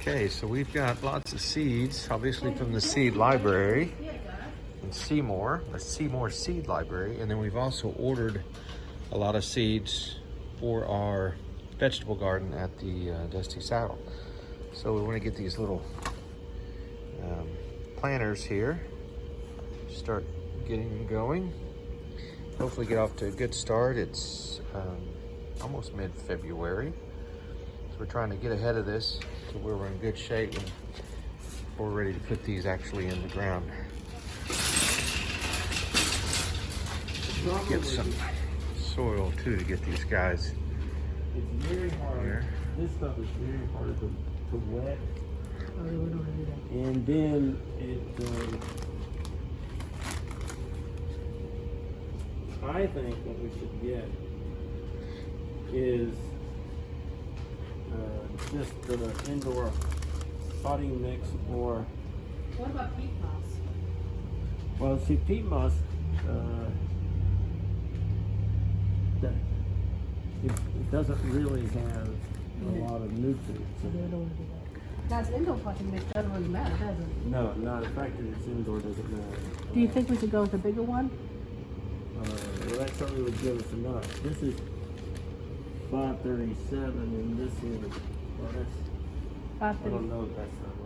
Okay, so we've got lots of seeds, obviously from the seed library in Seymour, the Seymour Seed Library, and then we've also ordered a lot of seeds for our vegetable garden at the Dusty Saddle. So we want to get these little planters here, start getting them going. Hopefully get off to a good start. It's almost mid-February. So we're trying to get ahead of this to where we're in good shape and we're ready to put these actually in the ground. Get some soil too to get these guys. It's very hard. Here. This stuff is very hard to wet. Oh, we don't want to do that. And then it, I think what we should get is just the indoor potting mix or. What about peat moss? Well, see, peat moss, it doesn't really have a lot of nutrients. So they don't want to do that. That's indoor potting mix. Doesn't really matter, does it? No, not the fact that it's indoor doesn't matter. Do you think we should go with a bigger one? Well, that certainly would give us enough. This is 537, and this is, well, that's, I don't know if that's not